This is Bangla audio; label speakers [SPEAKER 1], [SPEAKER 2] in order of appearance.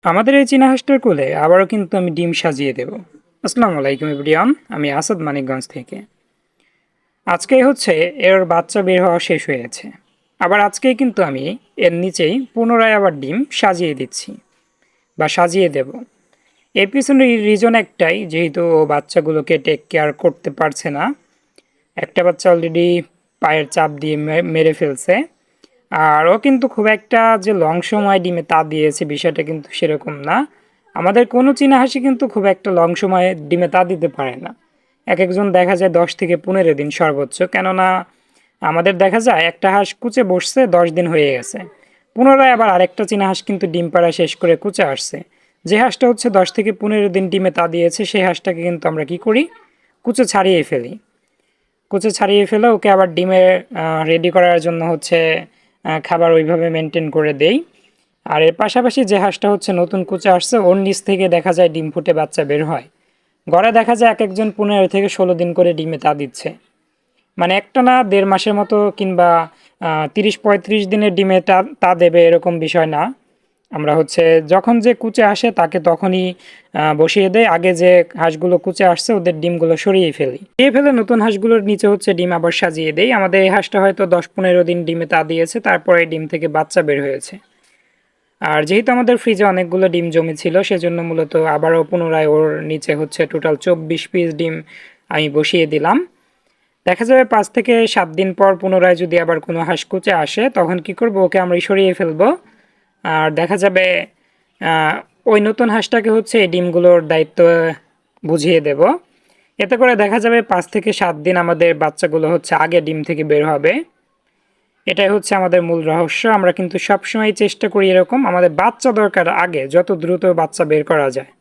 [SPEAKER 1] আমাদের এই চীনা হাঁসটার কোলে আবারও কিন্তু আমি ডিম সাজিয়ে দেব। আসসালামু আলাইকুম এভরিওয়ান, আমি আসাদ মানিকগঞ্জ থেকে। আজকে হচ্ছে এর বাচ্চা বের হওয়া শেষ হয়েছে। আবার আজকেই কিন্তু আমি এর নিচেই পুনরায় আবার ডিম সাজিয়ে দিচ্ছি বা সাজিয়ে দেব। এর পিছনে রিজন একটাই, যেহেতু ও বাচ্চাগুলোকে টেক কেয়ার করতে পারছে না। একটা বাচ্চা অলরেডি পায়ের চাপ দিয়ে মেরে ফেলছে। আর ও কিন্তু খুব একটা যে লং সময় ডিমে তা দিয়েছে বিষয়টা কিন্তু সেরকম না। আমাদের কোনো চীনা হাঁসই কিন্তু খুব একটা লং সময়ে ডিমে তা দিতে পারে না। এক একজন দেখা যায় 10 থেকে 15 দিন সর্বোচ্চ, কেননা আমাদের দেখা যায় একটা হাঁস কুচে বসছে 10 দিন হয়ে গেছে, পুনরায় আবার আরেকটা চীনা হাঁস কিন্তু ডিম পাড়া শেষ করে কুচে আসছে। যে হাঁসটা হচ্ছে 10 থেকে 15 দিন ডিমে তা দিয়েছে সেই হাঁসটাকে কিন্তু আমরা কি করি, কুচে ছাড়িয়ে ফেলি। কুচে ছাড়িয়ে ফেলে ওকে আবার ডিমে রেডি করার জন্য হচ্ছে খাবার ওইভাবে মেনটেন করে দেই। আর এর পাশাপাশি যে হাঁসটা হচ্ছে নতুন কুচে আসছে ওর নিচ থেকে দেখা যায় ডিম ফুটে বাচ্চা বের হয়। গড়ে দেখা যায় এক একজন 15 থেকে 16 দিন করে ডিমে তা দিচ্ছে। মানে একটা না 1.5 মাসের মতো কিংবা 30-35 দিনের ডিমে তা তা দেবে এরকম বিষয় না। আমরা হচ্ছে যখন যে কুচে আসে তাকে তখনই বসিয়ে দেয়। আগে যে হাঁসগুলো কুচে আসছে ওদের ডিমগুলো সরিয়ে ফেলি, দিয়ে ফেলে নতুন হাঁসগুলোর নিচে হচ্ছে ডিম আবার সাজিয়ে দেই। আমাদের এই হাঁসটা হয়তো 10-15 দিন ডিমে তা দিয়েছে, তারপরে ডিম থেকে বাচ্চা বের হয়েছে। আর যেহেতু আমাদের ফ্রিজে অনেকগুলো ডিম জমেছিল সেজন্য মূলত আবারও পুনরায় ওর নিচে হচ্ছে টোটাল 24 পিস ডিম আমি বসিয়ে দিলাম। দেখা যাবে 5 থেকে 7 দিন পর পুনরায় যদি আবার কোনো হাঁস কুচে আসে তখন কি করব, ওকে আমরা সরিয়ে ফেলবো। আর দেখা যাবে ওই নতুন হাঁসটাকে হচ্ছে এই ডিমগুলোর দায়িত্ব বুঝিয়ে দেব। এতে করে দেখা যাবে 5 থেকে 7 দিন আমাদের বাচ্চাগুলো হচ্ছে আগে ডিম থেকে বের হবে। এটাই হচ্ছে আমাদের মূল রহস্য। আমরা কিন্তু সবসময় চেষ্টা করি এরকম, আমাদের বাচ্চা দরকার আগে, যত দ্রুত বাচ্চা বের করা যায়।